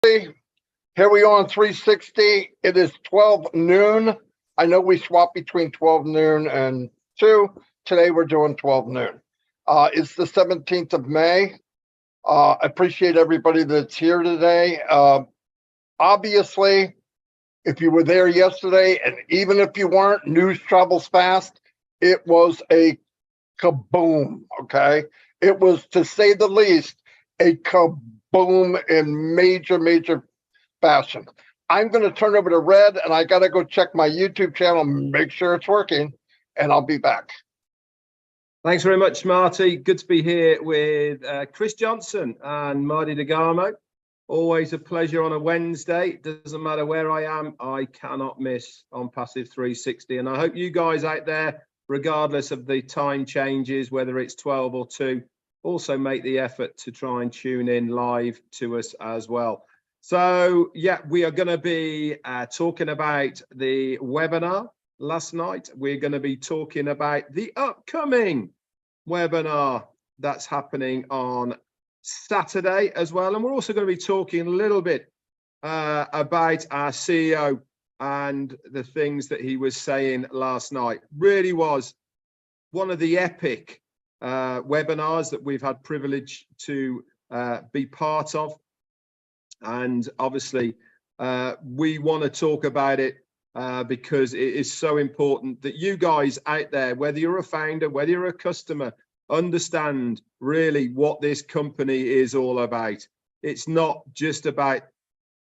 Here we are on 360. It is 12 noon. I know we swap between 12 noon and 2. Today we're doing 12 noon. It's the 17th of May. I appreciate everybody that's here today. Obviously, if you were there yesterday, and even if you weren't, news travels fast. It was a kaboom, okay? It was, to say the least, a kaboom in major fashion. I'm going to turn over to Red, and I got to go check my YouTube channel, make sure it's working, and I'll be back. Thanks very much, Marty. Good to be here with Chris Johnson and Marty DeGarmo. Always a pleasure on a Wednesday. Doesn't matter where I am, I cannot miss ONPASSIVE 360. And I hope you guys out there, regardless of the time changes, whether it's 12 or 2, also make the effort to try and tune in live to us as well. So, yeah, we are going to be talking about the webinar last night. We're going to be talking about the upcoming webinar that's happening on Saturday as well. And we're also going to be talking a little bit about our CEO and the things that he was saying last night. Really was one of the epic webinars that we've had privilege to be part of. And obviously, we want to talk about it because it is so important that you guys out there, whether you're a founder, whether you're a customer, understand really what this company is all about. It's not just about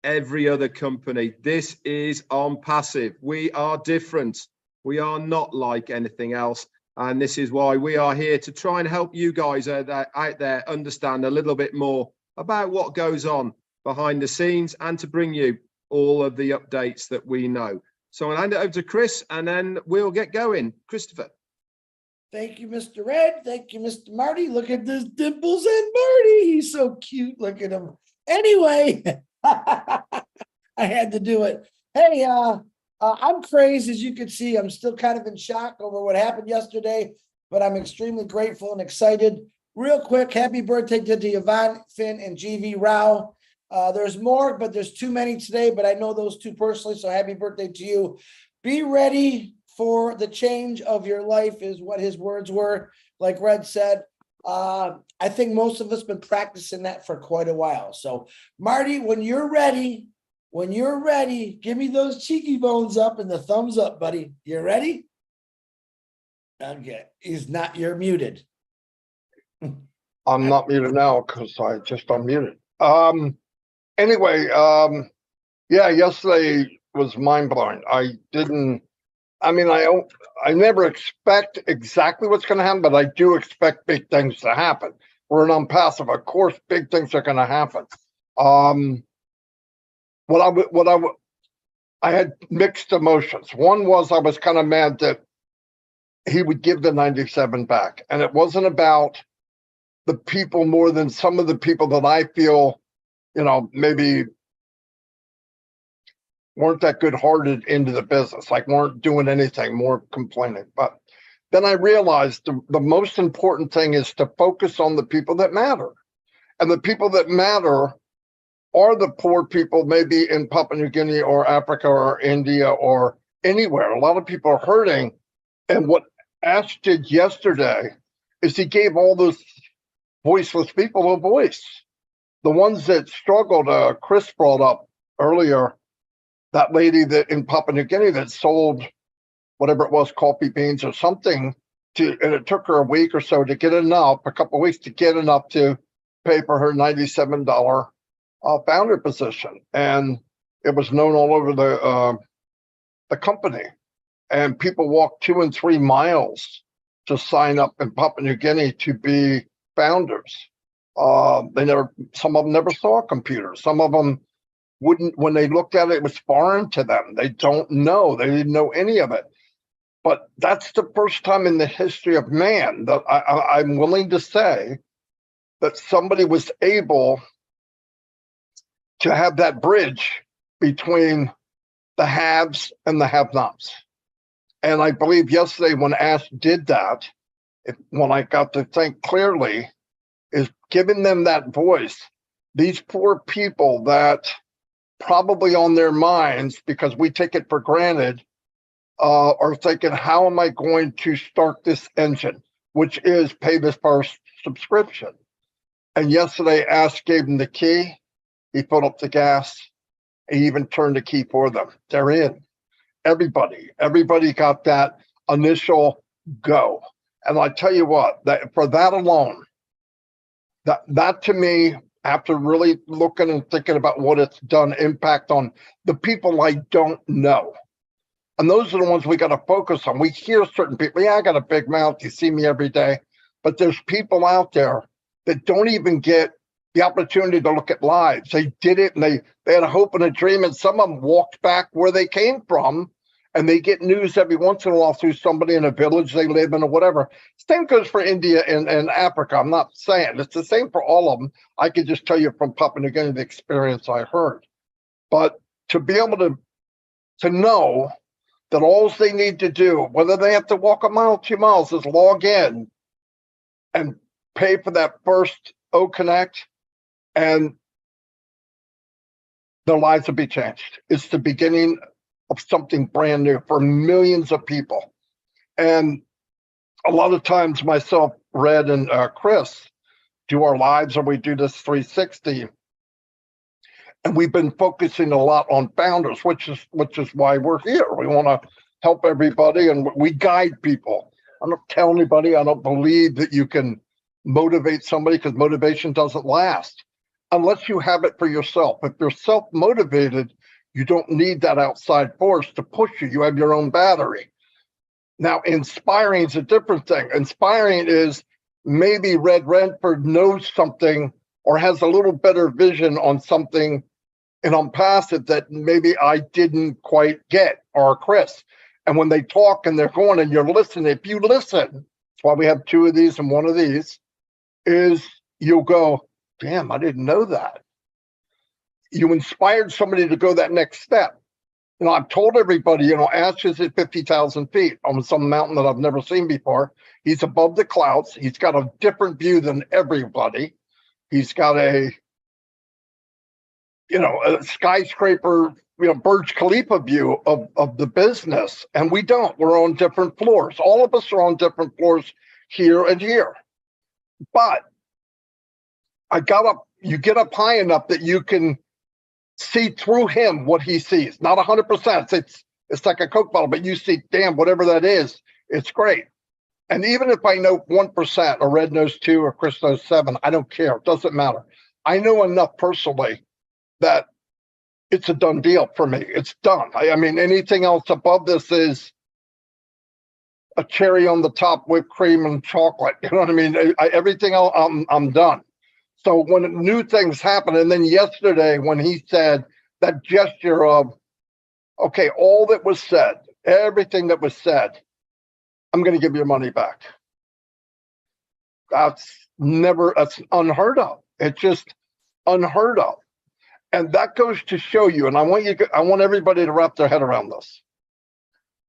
every other company. This is ONPASSIVE. We are different. We are not like anything else. And this is why we are here to try and help you guys out there understand a little bit more about what goes on behind the scenes and to bring you all of the updates that we know. So I'll hand it over to Chris and then we'll get going. Christopher. Thank you, Mr. Red. Thank you, Mr. Marty. Look at this dimples and Marty. He's so cute. Look at him. Anyway, I had to do it. Hey, I'm crazed, as you can see. I'm still kind of in shock over what happened yesterday, but I'm extremely grateful and excited. Real quick, happy birthday to Yvonne, Finn, and GV Rao. There's more, but there's too many today, but I know those two personally, so happy birthday to you. Be ready for the change of your life is what his words were, like Red said. I think most of us been practicing that for quite a while. So, Marty, when you're ready, give me those cheeky bones up and the thumbs up, buddy. You ready? Okay, you're muted. I'm not muted now because I just unmuted. Anyway, yeah, yesterday was mind-blowing. I never expect exactly what's going to happen, but I do expect big things to happen. We're an ONPASSIVE. Of course, big things are going to happen. I had mixed emotions. One was I was kind of mad that he would give the 97 back. And it wasn't about the people more than some of the people that I feel, maybe weren't that good-hearted into the business, like weren't doing anything, more complaining. But then I realized the most important thing is to focus on the people that matter. And the people that matter are the poor people, maybe in Papua New Guinea or Africa or India or anywhere. A lot of people are hurting. And what Ash did yesterday is he gave all those voiceless people a voice. The ones that struggled, Chris brought up earlier, that lady that in Papua New Guinea that sold whatever it was, coffee beans or something, and it took her a week or so to get enough, a couple of weeks to get enough to pay for her $97 founder position. And it was known all over the company. And people walked 2 and 3 miles to sign up in Papua New Guinea to be founders. Some of them never saw a computer. Some of them wouldn't, when they looked at it, it was foreign to them. They don't know. They didn't know any of it. But that's the first time in the history of man that I'm willing to say that somebody was able to have that bridge between the haves and the have-nots. And I believe yesterday when Ash did that, when I got to think clearly, is giving them that voice. these poor people that probably on their minds, because we take it for granted, are thinking, how am I going to start this engine, which is pay this first subscription? And yesterday, Ash gave him the key. He put up the gas. He even turned the key for them. They're in. Everybody got that initial go. And I tell you what, that for that alone, that to me, after really looking and thinking about what it's done, impact on the people I don't know. And those are the ones we got to focus on. We hear certain people, yeah, I got a big mouth. You see me every day. But there's people out there that don't even get the opportunity to look at lives. They did it and they had a hope and a dream. And some of them walked back where they came from. And they get news every once in a while through somebody in a village they live in or whatever. Same goes for India and Africa. I'm not saying it's the same for all of them. I could just tell you from Papua New Guinea the experience I heard. But to be able to know that all they need to do, whether they have to walk a mile, 2 miles, is log in and pay for that first O Connect, and their lives will be changed. It's the beginning of something brand new for millions of people. And a lot of times myself, Red, and Chris do our lives, and we do this 360. And we've been focusing a lot on founders, which is why we're here. We want to help everybody, and we guide people. I don't tell anybody, I don't believe that you can motivate somebody, because motivation doesn't last unless you have it for yourself. If you're self-motivated, you don't need that outside force to push you. You have your own battery. Now, inspiring is a different thing. Inspiring is maybe Redfern knows something or has a little better vision on something in ONPASSIVE that maybe I didn't quite get, or Chris. And when they talk and they're going and you're listening, if you listen, that's why we have 2 of these and 1 of these, is you'll go, damn, I didn't know that. You inspired somebody to go that next step. You know, I've told everybody, you know, Ash is at 50,000 feet on some mountain that I've never seen before. He's above the clouds. He's got a different view than everybody. He's got a skyscraper, Burj Khalifa view of the business. And we don't. We're on different floors. All of us are on different floors here and here. But you get up high enough that you can see through him what he sees. Not 100%. It's like a Coke bottle, but you see, damn, whatever that is, it's great. And even if I know 1%, or Red knows 2, or Chris knows 7, I don't care. It doesn't matter. I know enough personally that it's a done deal for me. It's done. I mean, anything else above this is a cherry on the top with cream and chocolate. You know what I mean? Everything else, I'm done. So when new things happen, and then yesterday when he said that gesture of, okay, all that was said, everything that was said, I'm going to give your money back. That's unheard of. It's just unheard of. And that goes to show you, and I want everybody to wrap their head around this.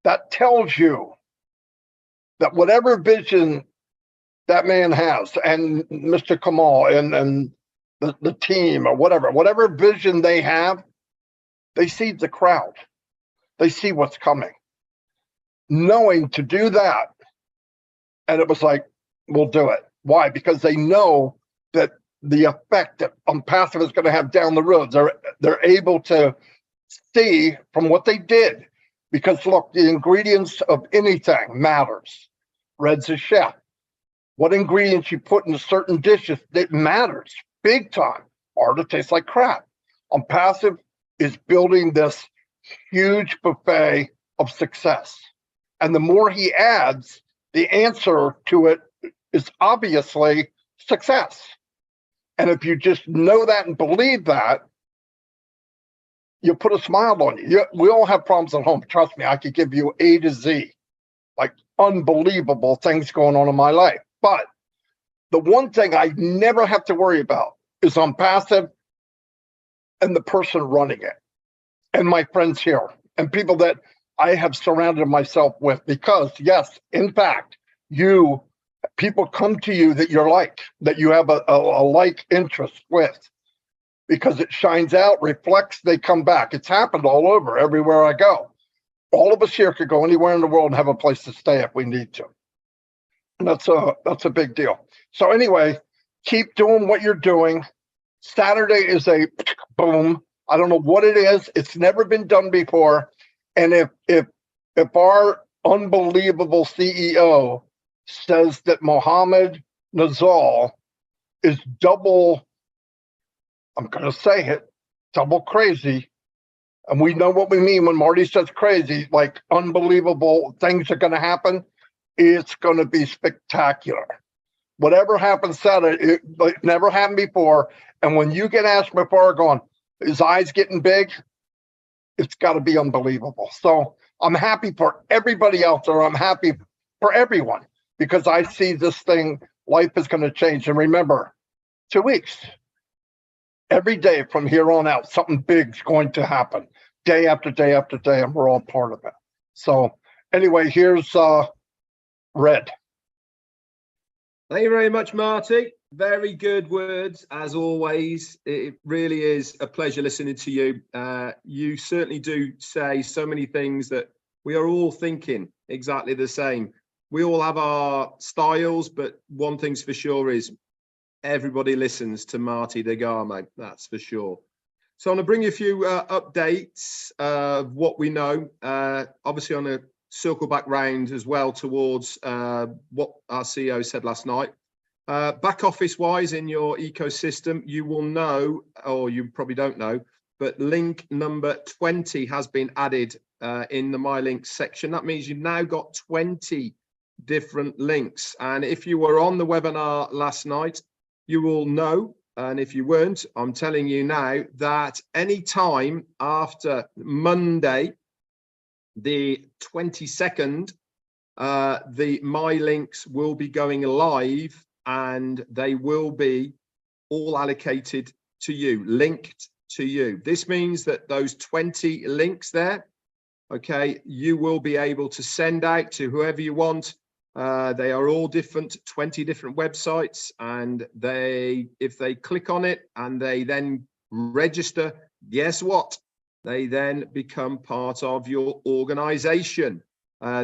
That tells you that whatever vision that man has, and Mr. Kamal and the team, or whatever vision they have, they see the crowd. They see what's coming. Knowing to do that, and it was like, we'll do it. Why? Because they know that the effect that ONPASSIVE is going to have down the road, they're able to see from what they did. Because look, the ingredients of anything matters. Red's a chef. What ingredients you put in certain dishes, it matters big time, or it tastes like crap. ONPASSIVE is building this huge buffet of success. And the more he adds, the answer to it is obviously success. And if you just know that and believe that, you put a smile on you. We all have problems at home. Trust me, I could give you A to Z, like unbelievable things going on in my life. But the one thing I never have to worry about is ONPASSIVE and the person running it, and my friends here, and people that I have surrounded myself with. Because yes, in fact, people come to you that you're like, that you have a like interest with. because it shines out, reflects, they come back. It's happened all over, everywhere I go. All of us here could go anywhere in the world and have a place to stay if we need to. And that's a big deal. So anyway, keep doing what you're doing. Saturday is a boom. I don't know what it is. It's never been done before. And if our unbelievable CEO says that Mohammed Nazal is double, I'm going to say it, double crazy. And we know what we mean when Marty says crazy, like unbelievable things are going to happen. It's going to be spectacular. Whatever happens Saturday, it never happened before. And when you get asked before, going, his eyes getting big, it's got to be unbelievable. So I'm happy for everybody out there. I'm happy for everyone because I see this thing, life is going to change. And remember, 2 weeks, every day from here on out, something big's going to happen day after day after day, and we're all part of it. So anyway, here's Red. Thank you very much, Marty. Very good words, as always. It really is a pleasure listening to you. You certainly do say so many things that we are all thinking exactly the same. We all have our styles, but one thing's for sure is everybody listens to Marty DeGarmo, that's for sure. So I'm going to bring you a few updates of what we know. Obviously, on a circle back round as well towards what our CEO said last night. Back office wise in your ecosystem, you will know, or you probably don't know, but link number 20 has been added in the My Links section. That means you've now got 20 different links. And if you were on the webinar last night, you will know, and if you weren't, I'm telling you now that any time after Monday, the 22nd, the My Links will be going live and they will be all allocated to you, linked to you. This means that those 20 links there, okay, you will be able to send out to whoever you want. They are all different, 20 different websites, and if they click on it and they then register, guess what? They then become part of your organization.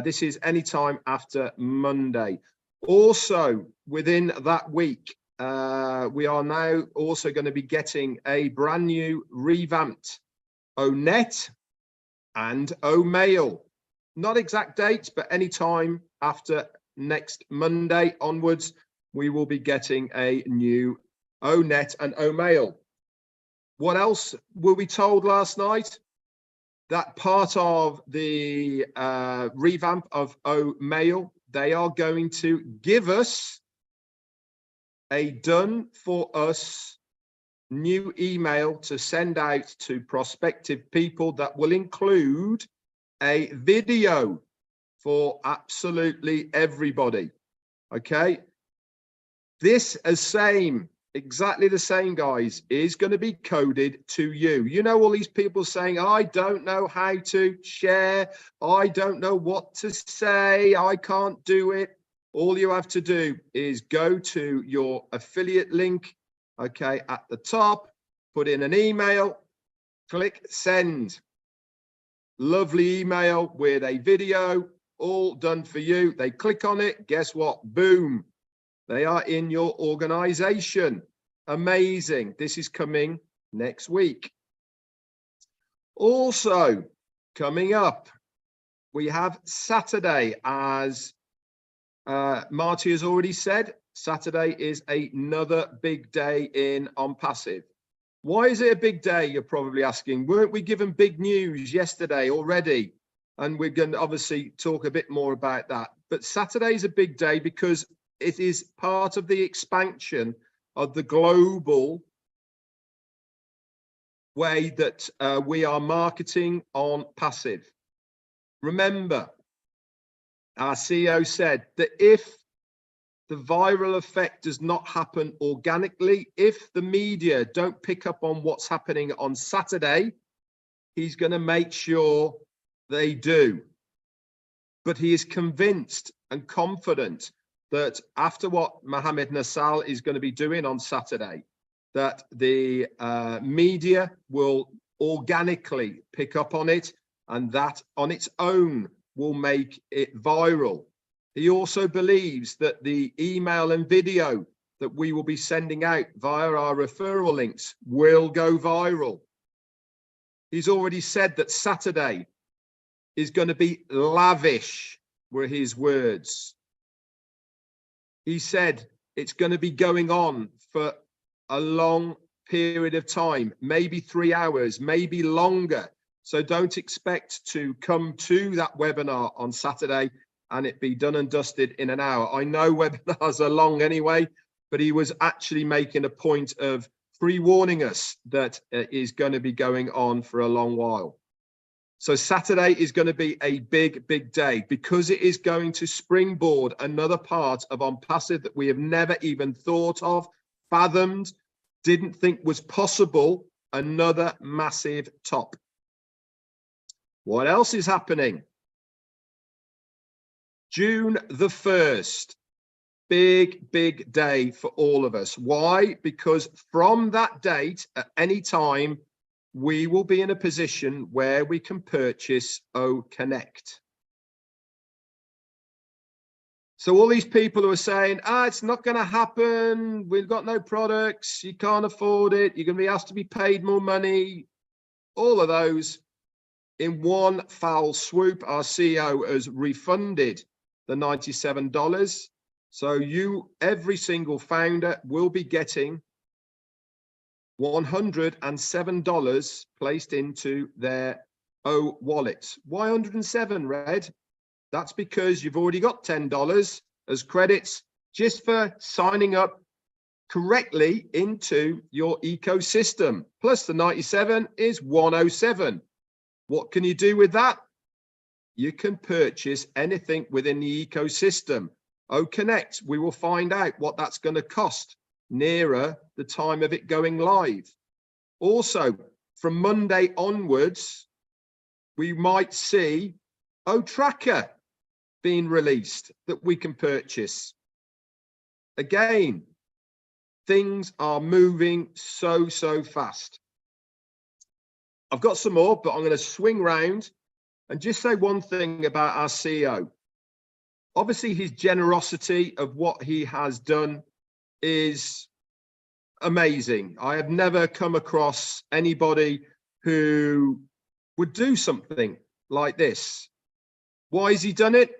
This is anytime after Monday. Also, within that week, we are now also going to be getting a brand new revamped ONET and OMail. Not exact dates, but anytime after next Monday onwards, we will be getting a new ONET and OMail. What else were we told last night? That part of the revamp of OMail, they are going to give us a done for us new email to send out to prospective people that will include a video for absolutely everybody. Okay, this is exactly the same, guys, is going to be coded to you. You know, all these people saying, I don't know how to share, I don't know what to say, I can't do it. All you have to do is go to your affiliate link, okay, at the top, put in an email, click send. Lovely email with a video, all done for you. They click on it, guess what? Boom. They are in your organization. Amazing. This is coming next week. Also, coming up, we have Saturday, as Marty has already said. Saturday is another big day in ONPASSIVE. Why is it a big day, you're probably asking? Weren't we given big news yesterday already? And we're going to obviously talk a bit more about that. But Saturday is a big day because it is part of the expansion of the global way that we are marketing ONPASSIVE. Remember, our CEO said that if the viral effect does not happen organically, if the media don't pick up on what's happening on Saturday, he's going to make sure they do. But he is convinced and confident that after what Mohammed Nazal is going to be doing on Saturday, that the media will organically pick up on it, and that on its own will make it viral. He also believes that the email and video that we will be sending out via our referral links will go viral. He's already said that Saturday is going to be lavish, were his words. He said it's going to be going on for a long period of time, maybe 3 hours, maybe longer. So don't expect to come to that webinar on Saturday and it be done and dusted in an hour. I know webinars are long anyway, but he was actually making a point of pre-warning us that it is going to be going on for a long while. So Saturday is going to be a big, big day because it is going to springboard another part of ONPASSIVE that we have never even thought of, fathomed, didn't think was possible. Another massive top. What else is happening? June the 1st. Big, big day for all of us. Why? Because from that date, at any time, we will be in a position where we can purchase OConnect. So all these people who are saying, it's not going to happen, we've got no products, you can't afford it, you're going to be asked to be paid more money, all of those, in one foul swoop, our CEO has refunded the $97. So every single founder will be getting $107 placed into their O wallets. Why 107, Red? That's because you've already got $10 as credits just for signing up correctly into your ecosystem. Plus the 97 is 107. What can you do with that? You can purchase anything within the ecosystem. OConnect, we will find out what that's going to cost nearer the time of it going live. Also, from Monday onwards, we might see OTracker being released that we can purchase. Again, things are moving so fast. I've got some more, but I'm going to swing round and just say one thing about our CEO. Obviously, his generosity of what he has done is amazing. I have never come across anybody who would do something like this. Why has he done it?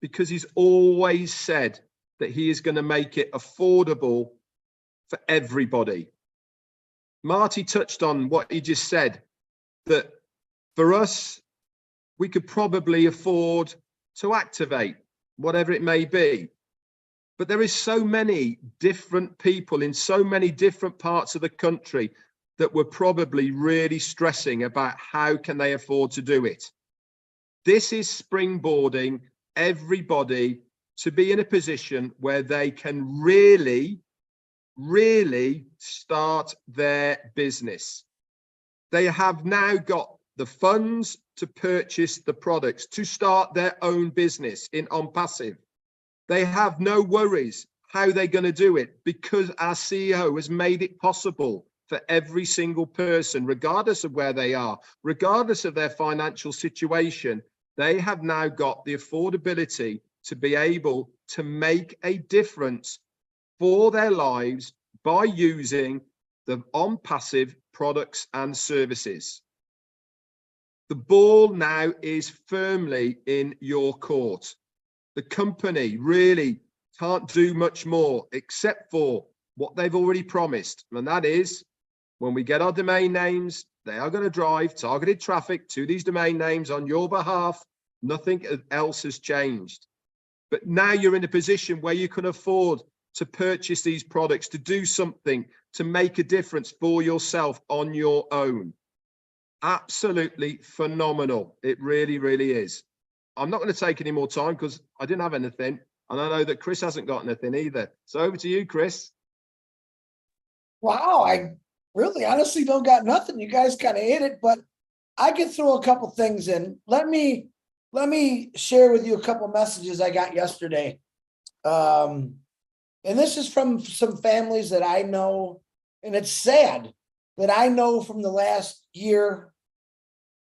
Because he's always said that he is going to make it affordable for everybody. Marty touched on what he just said, that for us, we could probably afford to activate whatever it may be. But there is so many different people in so many different parts of the country that were probably really stressing about how can they afford to do it. This is springboarding everybody to be in a position where they can really start their business. They have now got the funds to purchase the products, to start their own business in ONPASSIVE. They have no worries how they're going to do it because our CEO has made it possible for every single person, regardless of where they are, regardless of their financial situation. They have now got the affordability to be able to make a difference for their lives by using the ONPASSIVE products and services. The ball now is firmly in your court. The company really can't do much more except for what they've already promised. And that is when we get our domain names, they are going to drive targeted traffic to these domain names on your behalf. Nothing else has changed. But now you're in a position where you can afford to purchase these products, to do something, to make a difference for yourself on your own. Absolutely phenomenal. It really is. I'm not going to take any more time because I didn't have anything. And I know that Chris hasn't got anything either. So over to you, Chris. Wow, I really honestly don't got nothing. You guys kind of hit it, but I can throw a couple things in. Let me share with you a couple messages I got yesterday. And this is from some families that I know And it's sad that I know from the last year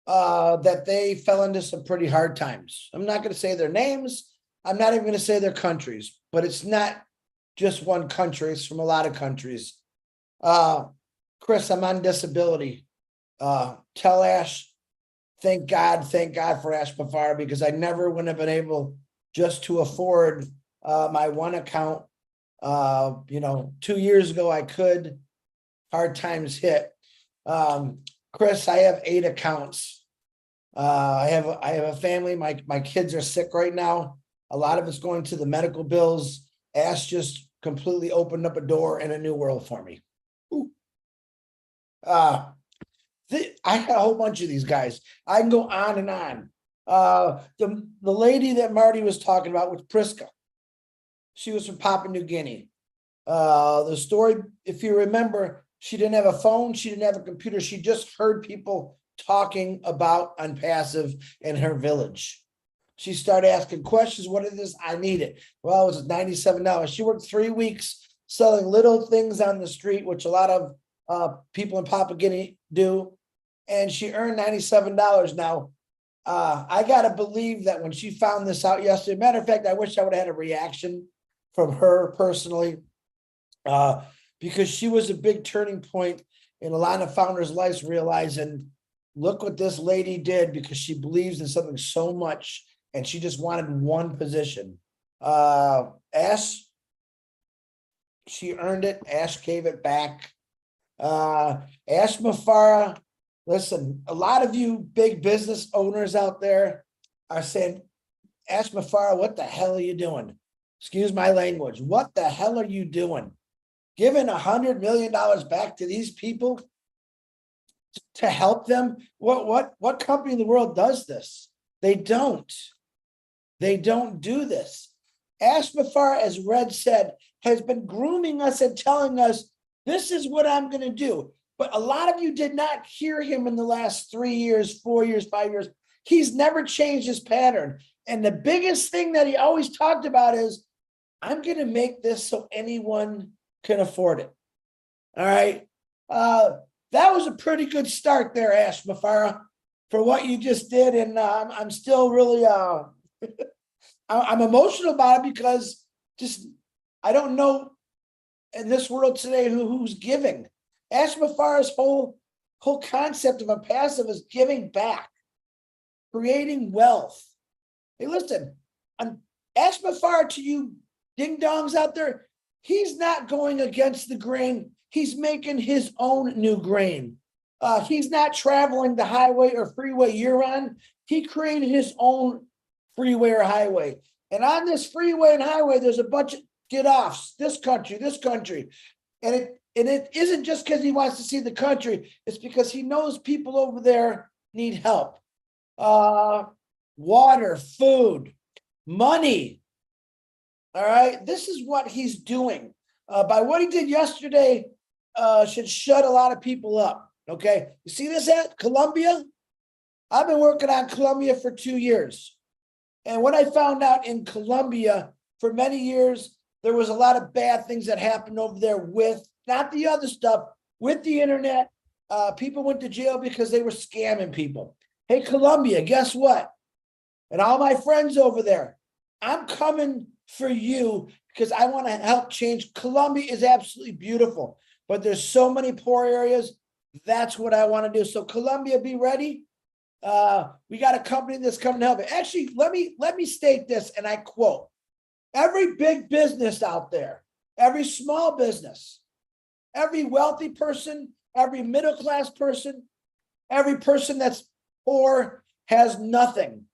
that they fell into some pretty hard times. I'm not going to say their names. I'm not even going to say their countries, but it's not just one country. It's from a lot of countries. Chris, I'm on disability. Tell Ash, thank God for Ash Bafar, because I never would have been able just to afford my one account. 2 years ago I could. Hard times hit. Chris, I have 8 accounts. I have a family. My kids are sick right now. A lot of it's going to the medical bills. Ash just completely opened up a door in a new world for me. I got a whole bunch of these guys. I can go on and on. The lady that Marty was talking about was Priska. She was from Papua New Guinea. The story, if you remember, she didn't have a phone. She didn't have a computer. She just heard people talking about ONPASSIVE in her village. She started asking questions. What is this? I need it. Well, it was $97. She worked 3 weeks selling little things on the street, which a lot of people in Papua New Guinea do. And she earned $97. Now, I got to believe that when she found this out yesterday, matter of fact, I wish I would have had a reaction from her personally, because she was a big turning point in a lot of founders' lives, realizing, look what this lady did, because she believes in something so much and she just wanted one position. Ash, she earned it. Ash gave it back. Ash Mafara, listen, a lot of you big business owners out there are saying, Ash Mafara, what the hell are you doing? Excuse my language. What the hell are you doing? Giving $100 million back to these people to help them? What company in the world does this? They don't. They don't do this. Ash Mafara, as Red said, has been grooming us and telling us, this is what I'm going to do. But a lot of you did not hear him in the last 3 years, 4 years, 5 years. He's never changed his pattern. And the biggest thing that he always talked about is, I'm going to make this so anyone can afford it. All right. That was a pretty good start there, Ash Mafara, for what you just did. And I'm still really, I'm emotional about it, because just, I don't know in this world today who's giving. Ash Mafara's whole concept of ONPASSIVE is giving back, creating wealth. Hey, listen, Ash Mafara, to you ding dongs out there, he's not going against the grain. He's making his own new grain. He's not traveling the highway or freeway you're on. He created his own freeway or highway. And on this freeway and highway, there's a bunch of get-offs, this country. And it isn't just because he wants to see the country. It's because he knows people over there need help. Water, food, money. All right. This is what he's doing. By what he did yesterday, should shut a lot of people up. Okay. You see this at Colombia? I've been working on Colombia for 2 years. And what I found out in Colombia, for many years, there was a lot of bad things that happened over there with, not the other stuff, with the internet. People went to jail because they were scamming people. Hey, Colombia, guess what? And all my friends over there, I'm coming for you, because I want to help change. Colombia is absolutely beautiful, but there's so many poor areas. That's what I want to do. So Colombia, be ready. We got a company that's coming to help it. Actually, let me state this, and I quote, every big business out there, every small business, every wealthy person, every middle-class person, every person that's poor, has nothing.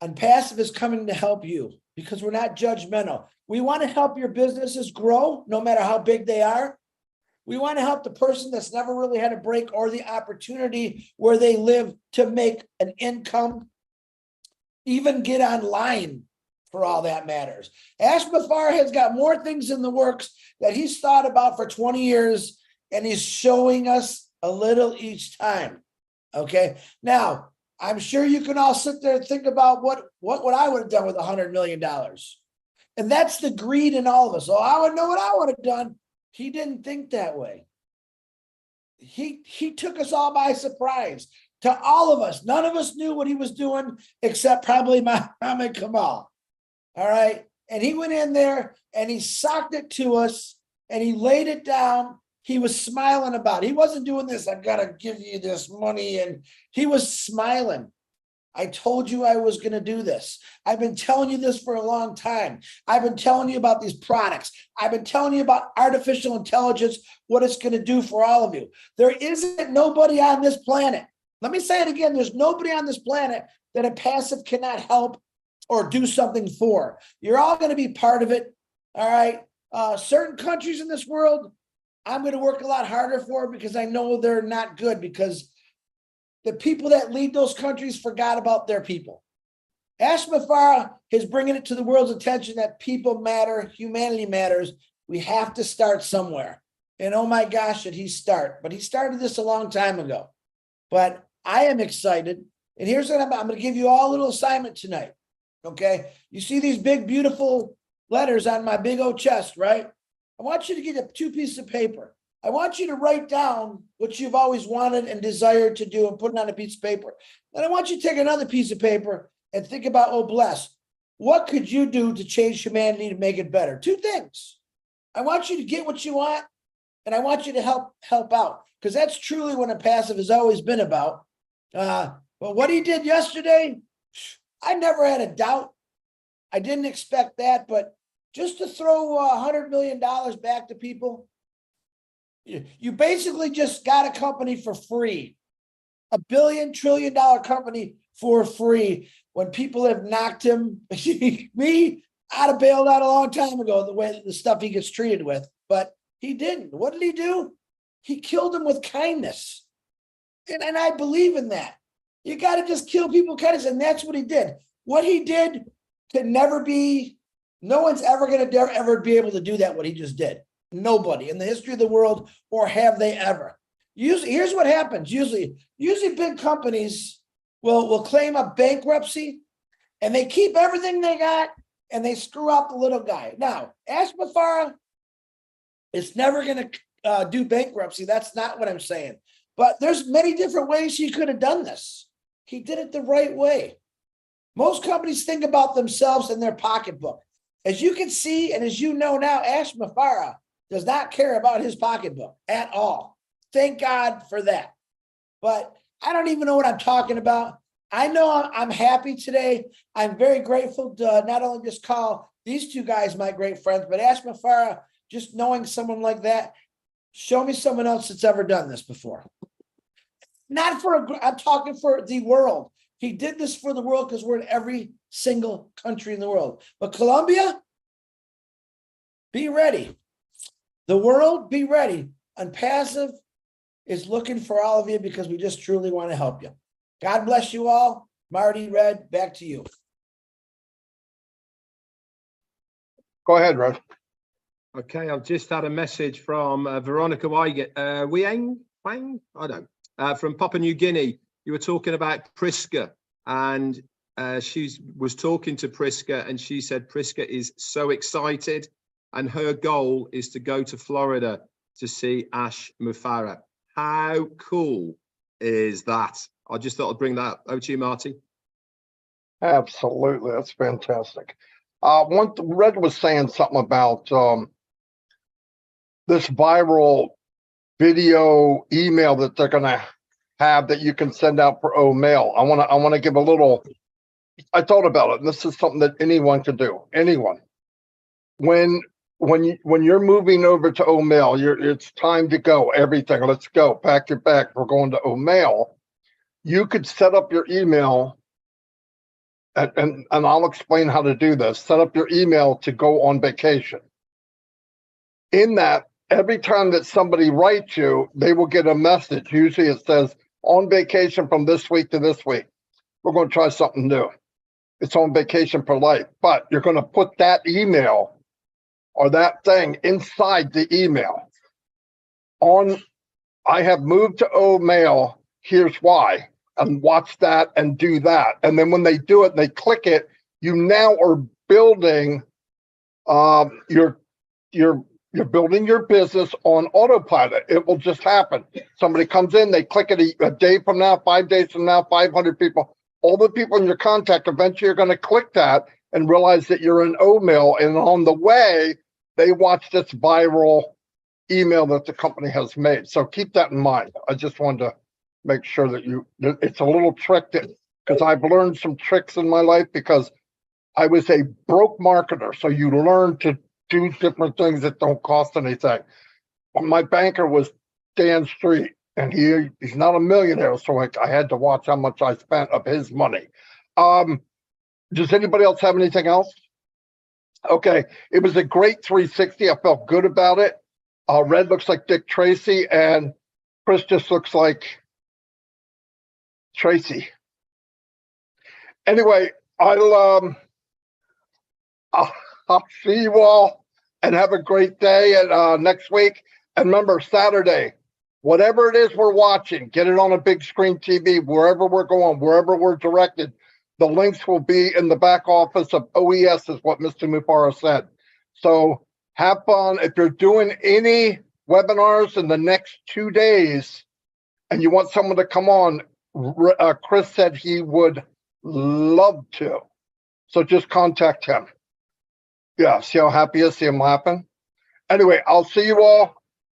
ONPASSIVE is coming to help you, because we're not judgmental. We want to help your businesses grow, no matter how big they are. We want to help the person that's never really had a break or the opportunity where they live to make an income, even get online, for all that matters. Ash Mafara has got more things in the works that he's thought about for 20 years, and he's showing us a little each time. Okay. Now, I'm sure you can all sit there and think about what I would have done with $100 million. And that's the greed in all of us. So I would know what I would have done. He didn't think that way. He took us all by surprise. To all of us, none of us knew what he was doing except probably Muhammad Kamal. All right. And he went in there and he socked it to us and he laid it down. He was smiling about it. He wasn't doing this, I gotta give you this money. And he was smiling. I told you I was going to do this. I've been telling you this for a long time. I've been telling you about these products. I've been telling you about artificial intelligence, what it's going to do for all of you. There isn't nobody on this planet. Let me say it again. There's nobody on this planet that a passive cannot help or do something for. You're all going to be part of it. All right. Certain countries in this world, I'm going to work a lot harder for because I know they're not good, because the people that lead those countries forgot about their people. Ashma Farah is bringing it to the world's attention that people matter, humanity matters. We have to start somewhere. And oh my gosh, did he start? But he started this a long time ago. But I am excited. And here's what I'm going to give you all a little assignment tonight. Okay. You see these big, beautiful letters on my big old chest, right? I want you to get 2 pieces of paper. I want you to write down what you've always wanted and desired to do and put it on a piece of paper. Then I want you to take another piece of paper and think about, oh, bless, what could you do to change humanity to make it better? 2 things. I want you to get what you want, and I want you to help out, because that's truly what a passive has always been about. But what he did yesterday, I never had a doubt. I didn't expect that, but just to throw $100 million back to people, you basically just got a company for free, $1 billion, trillion-dollar company for free, when people have knocked him. Me, I'd have bailed out a long time ago, the way the stuff he gets treated with, but he didn't. What did he do? He killed him with kindness. And I believe in that. You got to just kill people with kindness. And that's what he did. What he did could never be, no one's ever going to ever be able to do that, what he just did. Nobody in the history of the world, or have they ever. Usually, here's what happens. Usually big companies will claim a bankruptcy and they keep everything they got and they screw out the little guy. Now, Ashma Farah is never going to do bankruptcy. That's not what I'm saying. But there's many different ways he could have done this. He did it the right way. Most companies think about themselves and their pocketbook. As you can see, and as you know now, Ashma Farah does not care about his pocketbook at all. Thank God for that. But I don't even know what I'm talking about. I know I'm happy today. I'm very grateful to not only just call these 2 guys my great friends, but Ashma Farah, just knowing someone like that, show me someone else that's ever done this before. I'm talking for the world. He did this for the world because we're in every single country in the world. But Colombia, be ready. The world, be ready. ONPASSIVE is looking for all of you because we just truly want to help you. God bless you all. Marty, Red, back to you. Go ahead, Red. Okay, I've just had a message from Veronica Wang, I don't know, from Papua New Guinea. You were talking about Priska, and she was talking to Priska, and she said Priska is so excited, and her goal is to go to Florida to see Ashma Farah. How cool is that? I just thought I'd bring that over to you, Marty. Absolutely, that's fantastic. Red was saying something about this viral video email that they're going to have that you can send out for mail. I want to give a little. I thought about it, and this is something that anyone can do. Anyone, when you're moving over to mail, it's time to go. Everything, let's go. Pack your bag. We're going to mail. You could set up your email, and I'll explain how to do this. Set up your email to go on vacation. In that, every time that somebody writes you, they will get a message. Usually it says, on vacation from this week to this week. We're going to try something new. It's on vacation for life. But you're going to put that email or that thing inside the email. I have moved to mail. Here's why. And watch that and do that. And then when they do it, they click it, you now are building your You're building your business on autopilot. It will just happen. Somebody comes in, they click it a day from now, 5 days from now, 500 people. All the people in your contact, eventually you're going to click that and realize that you're an O-mail. And on the way, they watch this viral email that the company has made. So keep that in mind. I just wanted to make sure that it's a little trick because I've learned some tricks in my life because I was a broke marketer. So you learn to do different things that don't cost anything. My banker was Dan Street, and he's not a millionaire, so I had to watch how much I spent of his money. Does anybody else have anything else? Okay, it was a great 360. I felt good about it. Red looks like Dick Tracy, and Chris just looks like Tracy. Anyway, I'll see you all and have a great day next week. And remember, Saturday, whatever it is we're watching, get it on a big screen TV, wherever we're going, wherever we're directed. The links will be in the back office of OES, is what Mr. Mufara said. So have fun. If you're doing any webinars in the next 2 days and you want someone to come on, Chris said he would love to. So just contact him. Yeah, see how happy he is, see him laughing. Anyway, I'll see you all.